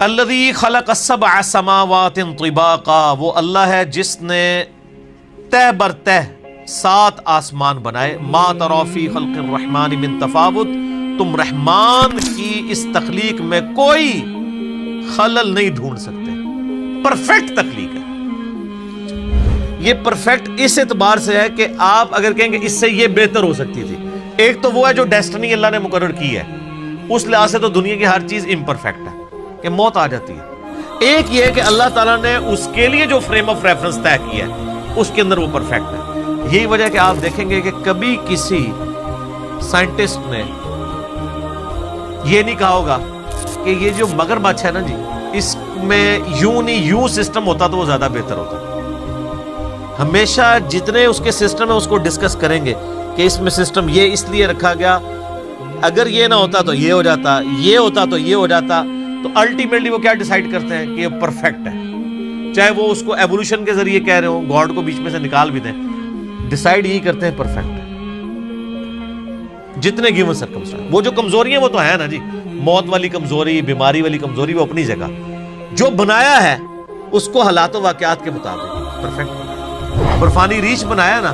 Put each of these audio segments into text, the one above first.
الذی خلق السبع سماوات طباقا، وہ اللہ ہے جس نے تہ بر تہ 7 آسمان بنائے. ما تری فی خلق الرحمن من تفاوت، تم رحمان کی اس تخلیق میں کوئی خلل نہیں ڈھونڈ سکتے. پرفیکٹ تخلیق ہے. یہ پرفیکٹ اس اعتبار سے ہے کہ آپ اگر کہیں گے اس سے یہ بہتر ہو سکتی تھی. ایک تو وہ ہے جو ڈیسٹنی اللہ نے مقرر کی ہے، اس لحاظ سے تو دنیا کی ہر چیز امپرفیکٹ ہے کہ موت آ جاتی ہے. ایک یہ ہے کہ اللہ تعالیٰ نے اس کے لیے جو فریم آف ریفرنس طے کیا ہے اس کے اندر وہ پرفیکٹ ہے. یہی وجہ ہے کہ آپ دیکھیں گے کہ کبھی کسی سائنٹسٹ نے یہ نہیں کہا ہوگا کہ یہ جو مگرمچھ ہے نا جی، اس میں یوں نہیں یوں سسٹم ہوتا تو وہ زیادہ بہتر ہوتا. ہمیشہ جتنے اس کے سسٹم ہے اس کو ڈسکس کریں گے کہ اس میں سسٹم یہ اس لیے رکھا گیا، اگر یہ نہ ہوتا تو یہ ہو جاتا، یہ ہوتا تو یہ ہو جاتا. تو الٹیمیٹلی وہ کیا ڈیسائیڈ کرتے ہیں کہ یہ پرفیکٹ ہے. چاہے وہ اس کو ایوولوشن کے ذریعے کہہ رہے ہوں، گاڈ کو بیچ میں سے نکال بھی دیں، ڈیسائیڈ یہی کرتے ہیں پرفیکٹ ہے. جتنے گیون سرکمسٹانس، وہ جو کمزوری ہیں وہ تو ہے نا جی، موت والی کمزوری، بیماری والی کمزوری، وہ اپنی جگہ. جو بنایا ہے اس کو حالات و واقعات کے مطابق پرفیکٹ. برفانی ریچھ بنایا نا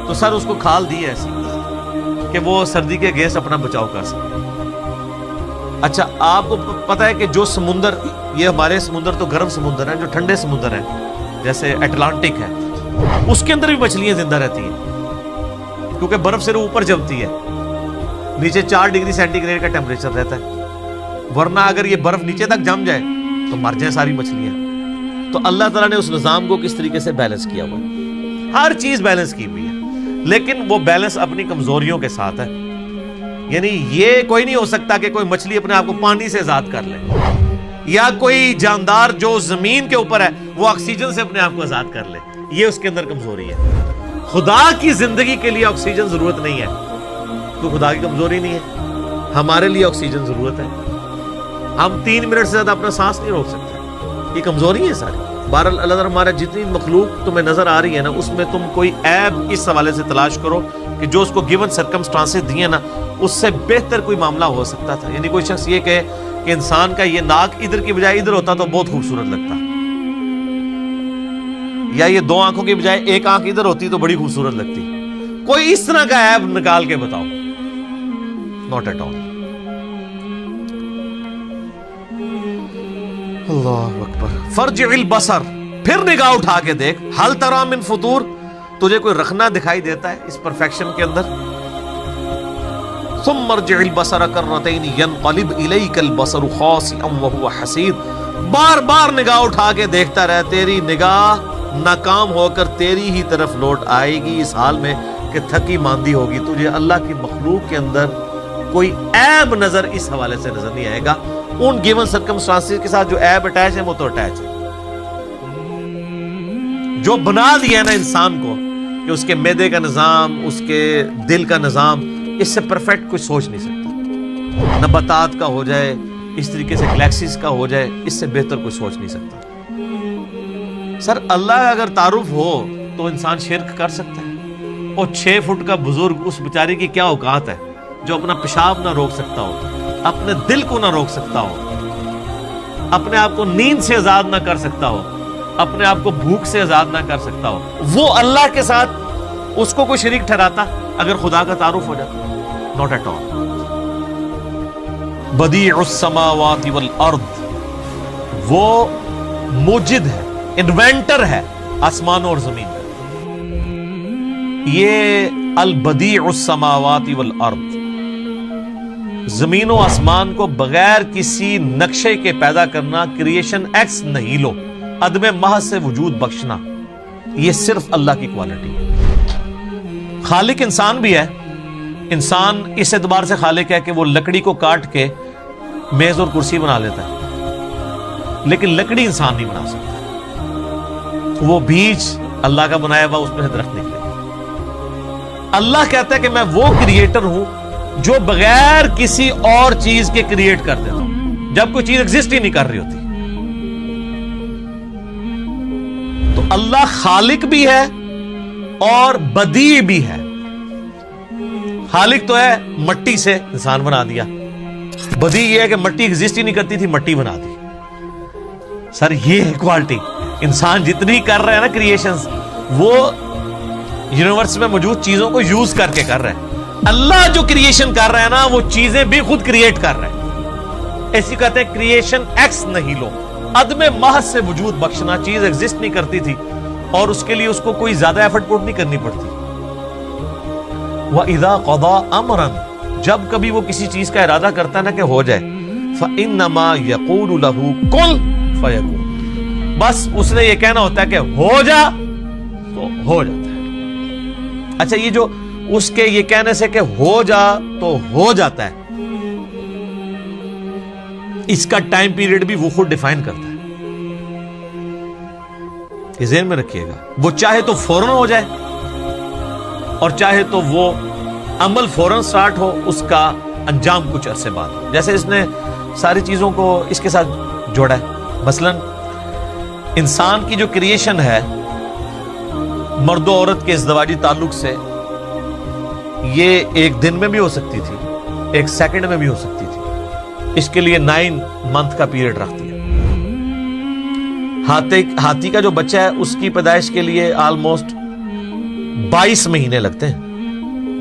تو سر اس کو کھال دی ہے ایسی کہ وہ سردی کے گیس اپنا بچاؤ کر سکے. اچھا آپ کو پتہ ہے کہ جو سمندر، یہ ہمارے سمندر تو گرم سمندر ہیں، جو ٹھنڈے سمندر ہیں جیسے اٹلانٹک ہے، اس کے اندر بھی مچھلیاں زندہ رہتی ہیں کیونکہ برف صرف اوپر جمتی ہے، نیچے 4 ڈگری سینٹی گریڈ کا ٹیمپریچر رہتا ہے. ورنہ اگر یہ برف نیچے تک جم جائے تو مر جائیں ساری مچھلیاں. تو اللہ تعالیٰ نے اس نظام کو کس طریقے سے بیلنس کیا ہوا ہے. ہر چیز بیلنس کی ہوئی ہے، لیکن وہ بیلنس اپنی کمزوریوں کے ساتھ ہے. یعنی یہ کوئی نہیں ہو سکتا کہ کوئی مچھلی اپنے آپ کو پانی سے آزاد کر لے، یا کوئی جاندار جو زمین کے اوپر ہے وہ آکسیجن سے اپنے آپ کو آزاد کر لے. یہ اس کے اندر کمزوری ہے. خدا کی زندگی کے لیے آکسیجن ضرورت نہیں ہے تو خدا کی کمزوری نہیں ہے. ہمارے لیے آکسیجن ضرورت ہے. ہم 3 منٹ سے زیادہ اپنا سانس نہیں روک سکتے. یہ کمزوری ہے ساری. بہرحال اللہ تعالیٰ ہمارا جتنی مخلوق تمہیں نظر آ رہی ہے نا، اس میں تم کوئی عیب اس حوالے سے تلاش کرو کہ جو اس کو گیون سرکمسٹانسز دیے نا اس سے بہتر کوئی معاملہ ہو سکتا تھا. یعنی کوئی شخص یہ کہے کہ انسان کا یہ ناک ادھر کی بجائے ادھر ہوتا تو بہت خوبصورت لگتا، یا یہ 2 آنکھوں کی بجائے 1 آنکھ ادھر ہوتی تو بڑی خوبصورت لگتی. کوئی اس طرح کا عیب نکال کے بتاؤ. Not at all. اللہ اکبر. فرجع البصر، پھر نگاہ اٹھا کے دیکھ. ہل تری من فطور، تجھے کوئی رخنا دکھائی دیتا ہے اس پرفیکشن کے اندر؟ ثم ارجع البصر کرتین ينقلب الیک البصر خاسئا وهو حسیر. بار بار نگاہ اٹھا کے دیکھتا رہ، تیری نگاہ ناکام ہو کر تیری ہی طرف لوٹ آئے گی اس حال میں کہ تھکی ماندی ہوگی. تجھے اللہ کی مخلوق کے اندر کوئی عیب نظر اس حوالے سے نظر نہیں آئے گا. ان گیون سرکمسٹانسز کے ساتھ جو عیب اٹیچ ہے وہ تو اٹیچ ہے. جو بنا دیا ہے نا انسان کو کہ اس کے معدے کا نظام، اس کے دل کا نظام، اس سے پرفیکٹ کوئی سوچ نہیں سکتا. نباتات کا ہو جائے، اس طریقے سے گلیکسیز کا ہو جائے، اس سے بہتر کوئی سوچ نہیں سکتا. سر اللہ کا اگر تعارف ہو تو انسان شرک کر سکتا ہے. اور 6 فٹ کا بزرگ، اس بیچارے کی کیا اوقات ہے جو اپنا پیشاب نہ روک سکتا ہو، اپنے دل کو نہ روک سکتا ہو، اپنے آپ کو نیند سے آزاد نہ کر سکتا ہو، اپنے آپ کو بھوک سے آزاد نہ کر سکتا ہو. وہ اللہ کے ساتھ اس کو کوئی شریک ٹھہراتا اگر خدا کا تعارف ہو جاتا؟ Not at all. بدیع السماوات والارض، وہ موجد ہے، انوینٹر ہے آسمانوں اور زمین کا. یہ البدیع السماوات والارض، زمین و آسمان کو بغیر کسی نقشے کے پیدا کرنا، کریشن ایکس نہیلو، عدم محض سے وجود بخشنا، یہ صرف اللہ کی کوالٹی ہے. خالق انسان بھی ہے. انسان اس اعتبار سے خالق ہے کہ وہ لکڑی کو کاٹ کے میز اور کرسی بنا لیتا ہے، لیکن لکڑی انسان نہیں بنا سکتا. وہ بیج اللہ کا بنایا ہوا، اس میں سے درخت نکلے. اللہ کہتا ہے کہ میں وہ کریٹر ہوں جو بغیر کسی اور چیز کے کریٹ کر دیتا ہوں جب کوئی چیز ایگزسٹ ہی نہیں کر رہی ہوتی. تو اللہ خالق بھی ہے اور بدیع بھی ہے. خالق تو ہے، مٹی سے انسان بنا دیا. بدیع یہ ہے کہ مٹی ایگزسٹ ہی نہیں کرتی تھی، مٹی بنا دی. سر یہ ہے کوالٹی. انسان جتنی کر رہے ہیں نا کریشنز، وہ یونیورس میں موجود چیزوں کو یوز کر کے کر رہے ہیں. اللہ جو کریشن کر رہے ہیں نا، وہ چیزیں بھی خود کریٹ کر رہے ہیں. ایسی کہتے ہیں کریشن ایکس نہیں لو، عدم محض سے وجود بخشنا. چیز ایگزسٹ نہیں کرتی تھی اور اس کے لیے اس کو کوئی زیادہ ایفرٹ پٹ نہیں کرنی پڑتی. وَإِذَا قَضَى أَمْرًا، جب کبھی وہ کسی چیز کا ارادہ کرتا ہے نا کہ ہو جائے، فَإِنَّمَا يَقُولُ لَهُ كُن فَيَكُونُ، بس اس نے یہ کہنا ہوتا ہے کہ ہو جا تو ہو جاتا ہے. اچھا، یہ جو اس کے یہ کہنے سے کہ ہو جا تو ہو جاتا ہے، اس کا ٹائم پیریڈ بھی وہ خود ڈیفائن کرتا ہے. یہ ذہن میں رکھیے گا. وہ چاہے تو فوراً ہو جائے اور چاہے تو وہ عمل فوراً سٹارٹ ہو، اس کا انجام کچھ عرصے بعد. جیسے اس نے ساری چیزوں کو اس کے ساتھ جوڑا ہے. مثلا انسان کی جو کریشن ہے مرد و عورت کے ازدواجی تعلق سے، یہ ایک دن میں بھی ہو سکتی تھی، ایک سیکنڈ میں بھی ہو سکتی تھی. اس کے لیے 9 منتھ کا پیریڈ رکھ دیا. ہاتھی کا جو بچہ ہے اس کی پیدائش کے لیے آلموسٹ 22 مہینے لگتے ہیں،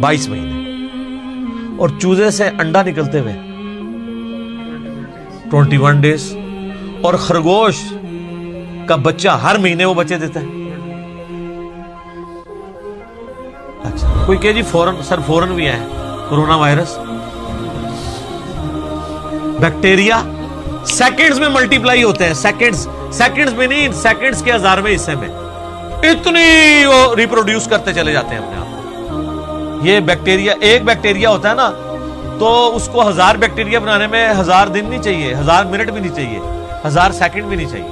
22 مہینے. اور چوزے سے انڈا نکلتے ہوئے 21 ڈیز. اور خرگوش کا بچہ ہر مہینے وہ بچے دیتا ہے. اچھا، کوئی کہ جی فورن، سر فورن بھی آئے کرونا وائرس. بیکٹیریا سیکنڈز میں ملٹیپلائی ہوتے ہیں، سیکنڈز میں نہیں، سیکنڈز کے 1000ویں حصے میں اتنی وہ ریپروڈیوس کرتے چلے جاتے ہیں اپنے آپ. یہ بیکٹیریا، ایک بیکٹیریا ہوتا ہے نا، تو اس کو 1000 بیکٹیریا بنانے میں 1000 دن نہیں چاہیے، 1000 منٹ بھی نہیں چاہیے، 1000 سیکنڈ بھی نہیں چاہیے.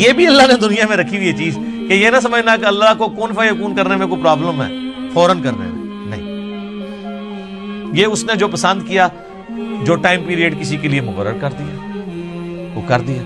یہ بھی اللہ نے دنیا میں رکھی ہوئی چیز کہ یہ نہ سمجھنا کہ اللہ کو کون فیکون کرنے میں کوئی پرابلم ہے، فوراً کرنے میں نہیں. یہ اس نے جو پسند کیا، جو ٹائم پیریڈ کسی کے لیے مقرر کر دیا، وہ کر دیا.